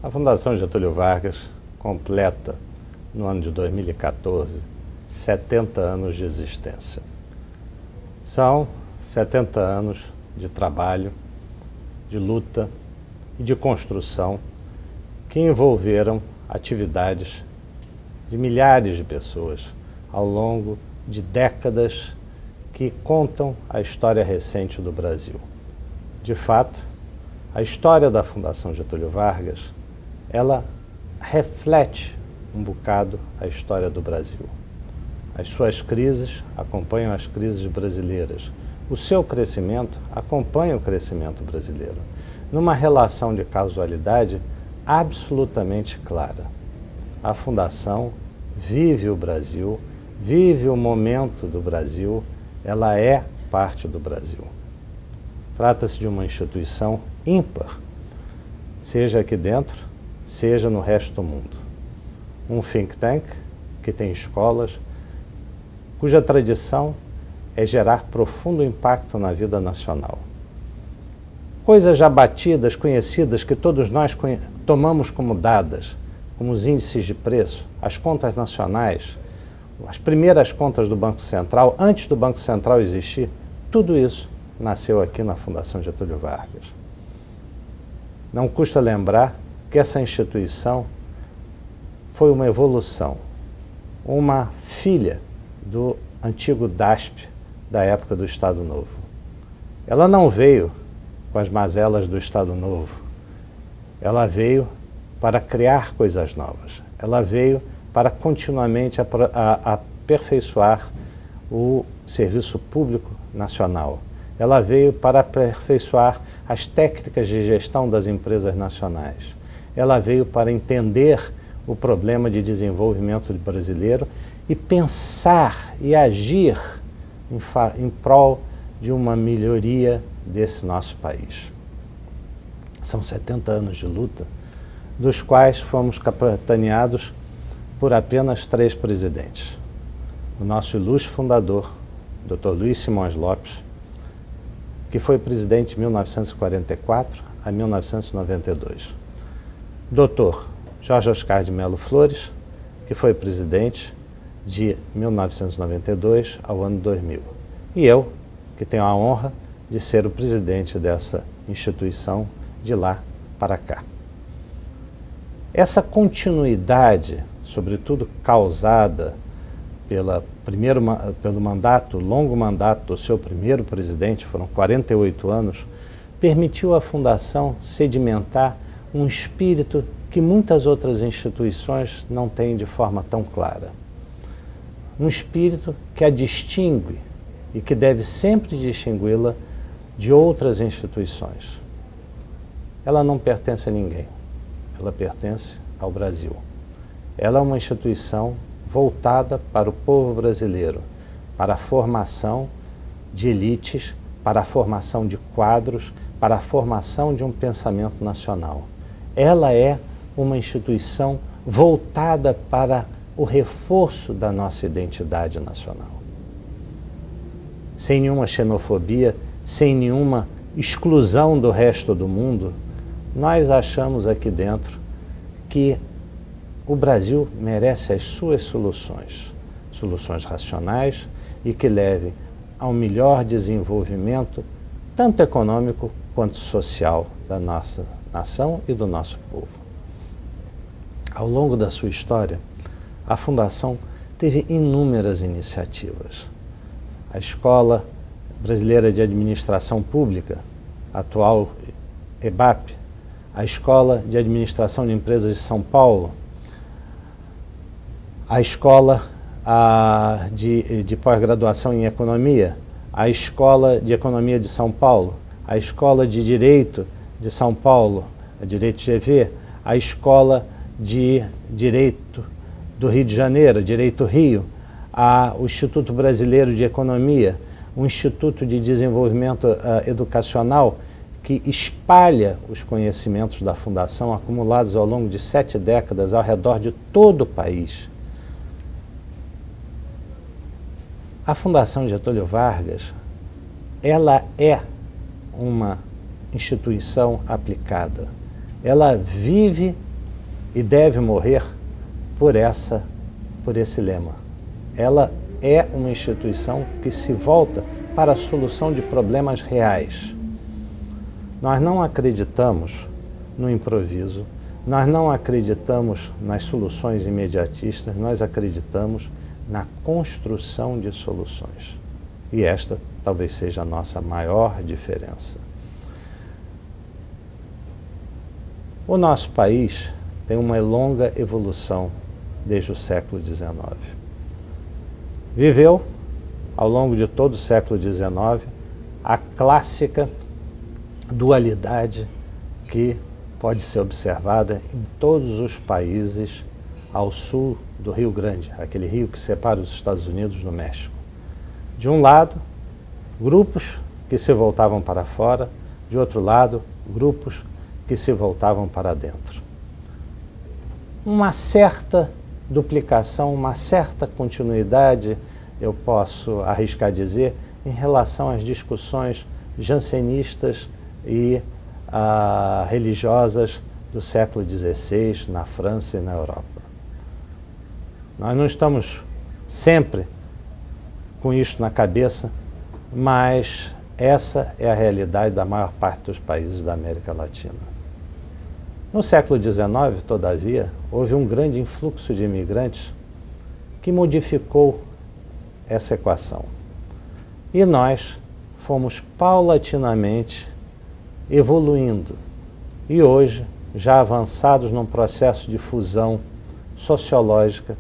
A Fundação Getúlio Vargas completa, no ano de 2014, 70 anos de existência. São 70 anos de trabalho, de luta e de construção que envolveram atividades de milhares de pessoas ao longo de décadas que contam a história recente do Brasil. De fato, a história da Fundação Getúlio Vargas, ela reflete um bocado a história do Brasil. As suas crises acompanham as crises brasileiras. O seu crescimento acompanha o crescimento brasileiro, numa relação de causalidade absolutamente clara. A Fundação vive o Brasil, vive o momento do Brasil, ela é parte do Brasil. Trata-se de uma instituição ímpar, seja aqui dentro, seja no resto do mundo. Um think tank que tem escolas, cuja tradição é gerar profundo impacto na vida nacional. Coisas já batidas, conhecidas, que todos nós tomamos como dadas, como os índices de preço, as contas nacionais, as primeiras contas do Banco Central, antes do Banco Central existir, tudo isso nasceu aqui na Fundação Getúlio Vargas. Não custa lembrar que essa instituição foi uma evolução, uma filha do antigo DASP da época do Estado Novo. Ela não veio com as mazelas do Estado Novo, ela veio para criar coisas novas, ela veio para continuamente aperfeiçoar o serviço público nacional. Ela veio para aperfeiçoar as técnicas de gestão das empresas nacionais. Ela veio para entender o problema de desenvolvimento brasileiro e pensar e agir em prol de uma melhoria desse nosso país. São 70 anos de luta, dos quais fomos capitaneados por apenas 3 presidentes. O nosso ilustre fundador, Dr. Luiz Simões Lopes, que foi presidente de 1944 a 1992. Dr. Jorge Oscar de Melo Flores, que foi presidente de 1992 ao ano 2000. E eu, que tenho a honra de ser o presidente dessa instituição de lá para cá. Essa continuidade, sobretudo causada pelo longo mandato do seu primeiro presidente, foram 48 anos, permitiu à Fundação sedimentar um espírito que muitas outras instituições não têm de forma tão clara. Um espírito que a distingue e que deve sempre distingui-la de outras instituições. Ela não pertence a ninguém, ela pertence ao Brasil. Ela é uma instituição voltada para o povo brasileiro, para a formação de elites, para a formação de quadros, para a formação de um pensamento nacional. Ela é uma instituição voltada para o reforço da nossa identidade nacional. Sem nenhuma xenofobia, sem nenhuma exclusão do resto do mundo, nós achamos aqui dentro que o Brasil merece as suas soluções, soluções racionais e que levem ao melhor desenvolvimento, tanto econômico quanto social, da nossa nação e do nosso povo. Ao longo da sua história, a Fundação teve inúmeras iniciativas. A Escola Brasileira de Administração Pública, atual EBAP, a Escola de Administração de Empresas de São Paulo, a Escola de Pós-Graduação em Economia, a Escola de Economia de São Paulo, a Escola de Direito de São Paulo, a Direito GV, a Escola de Direito do Rio de Janeiro, Direito Rio, o Instituto Brasileiro de Economia, o Instituto de Desenvolvimento Educacional, que espalha os conhecimentos da Fundação acumulados ao longo de 7 décadas ao redor de todo o país. A Fundação Getúlio Vargas, ela é uma instituição aplicada. Ela vive e deve morrer por esse lema. Ela é uma instituição que se volta para a solução de problemas reais. Nós não acreditamos no improviso, nós não acreditamos nas soluções imediatistas, nós acreditamos na construção de soluções. E esta talvez seja a nossa maior diferença. O nosso país tem uma longa evolução desde o século XIX. Viveu, ao longo de todo o século XIX, a clássica dualidade que pode ser observada em todos os países ao sul do Rio Grande, aquele rio que separa os Estados Unidos do México. De um lado, grupos que se voltavam para fora, de outro lado, grupos que se voltavam para dentro. Uma certa duplicação, uma certa continuidade, eu posso arriscar dizer, em relação às discussões jansenistas e religiosas do século XVI na França e na Europa. Nós não estamos sempre com isso na cabeça, mas essa é a realidade da maior parte dos países da América Latina. No século XIX, todavia, houve um grande influxo de imigrantes que modificou essa equação. E nós fomos paulatinamente evoluindo. E hoje, já avançados num processo de fusão sociológica,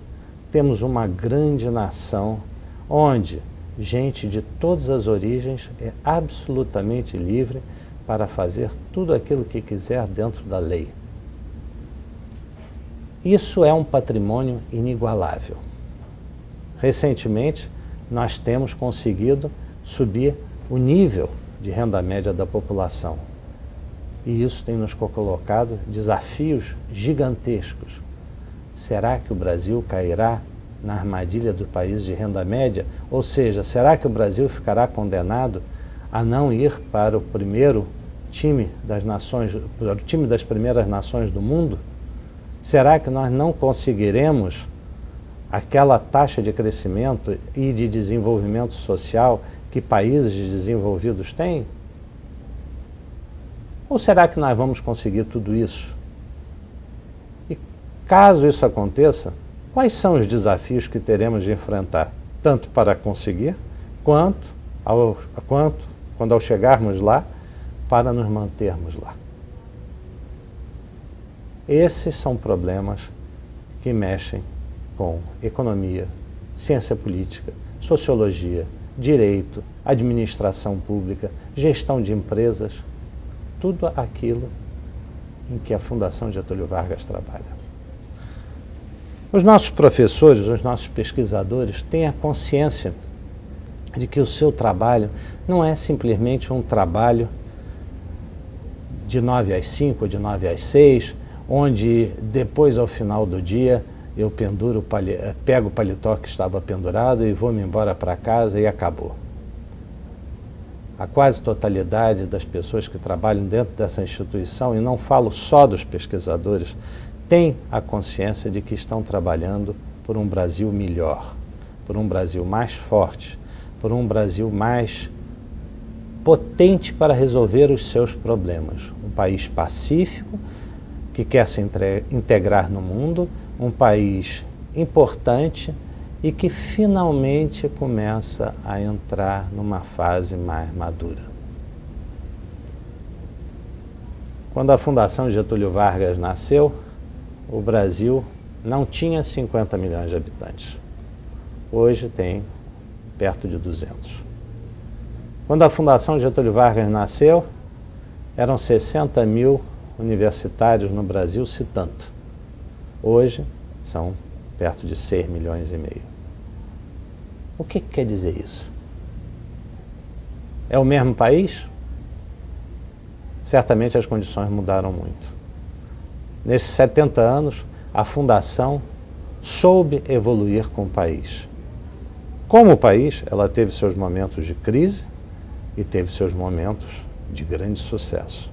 temos uma grande nação onde gente de todas as origens é absolutamente livre para fazer tudo aquilo que quiser dentro da lei. Isso é um patrimônio inigualável. Recentemente, nós temos conseguido subir o nível de renda média da população. E isso tem nos colocado desafios gigantescos. Será que o Brasil cairá na armadilha do país de renda média? Ou seja, será que o Brasil ficará condenado a não ir para o primeiro time das nações, para o time das primeiras nações do mundo? Será que nós não conseguiremos aquela taxa de crescimento e de desenvolvimento social que países desenvolvidos têm? Ou será que nós vamos conseguir tudo isso? E caso isso aconteça, quais são os desafios que teremos de enfrentar, tanto para conseguir, quanto, quando ao chegarmos lá, para nos mantermos lá? Esses são problemas que mexem com economia, ciência política, sociologia, direito, administração pública, gestão de empresas, tudo aquilo em que a Fundação Getúlio Vargas trabalha. Os nossos professores, os nossos pesquisadores têm a consciência de que o seu trabalho não é simplesmente um trabalho de 9 às 5, de 9 às 6, onde depois, ao final do dia, eu pego o paletó que estava pendurado e vou-me embora para casa e acabou. A quase totalidade das pessoas que trabalham dentro dessa instituição, e não falo só dos pesquisadores, tem a consciência de que estão trabalhando por um Brasil melhor, por um Brasil mais forte, por um Brasil mais potente para resolver os seus problemas. Um país pacífico, que quer se integrar no mundo, um país importante e que finalmente começa a entrar numa fase mais madura. Quando a Fundação Getúlio Vargas nasceu, o Brasil não tinha 50 milhões de habitantes. Hoje tem perto de 200. Quando a Fundação Getúlio Vargas nasceu, eram 60 mil universitários no Brasil, se tanto. Hoje são perto de 6 milhões e meio. O que quer dizer isso? É o mesmo país? Certamente as condições mudaram muito. Nesses 70 anos, a Fundação soube evoluir com o país. Como país, ela teve seus momentos de crise e teve seus momentos de grande sucesso.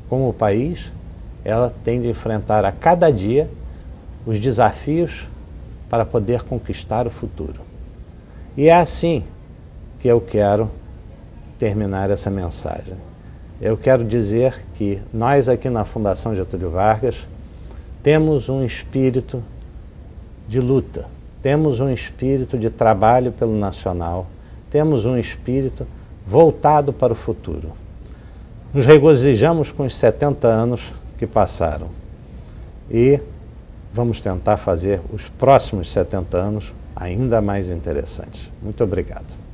Como país, ela tem de enfrentar a cada dia os desafios para poder conquistar o futuro. E é assim que eu quero terminar essa mensagem. Eu quero dizer que nós aqui na Fundação Getúlio Vargas temos um espírito de luta, temos um espírito de trabalho pelo nacional, temos um espírito voltado para o futuro. Nos regozijamos com os 70 anos que passaram e vamos tentar fazer os próximos 70 anos ainda mais interessantes. Muito obrigado.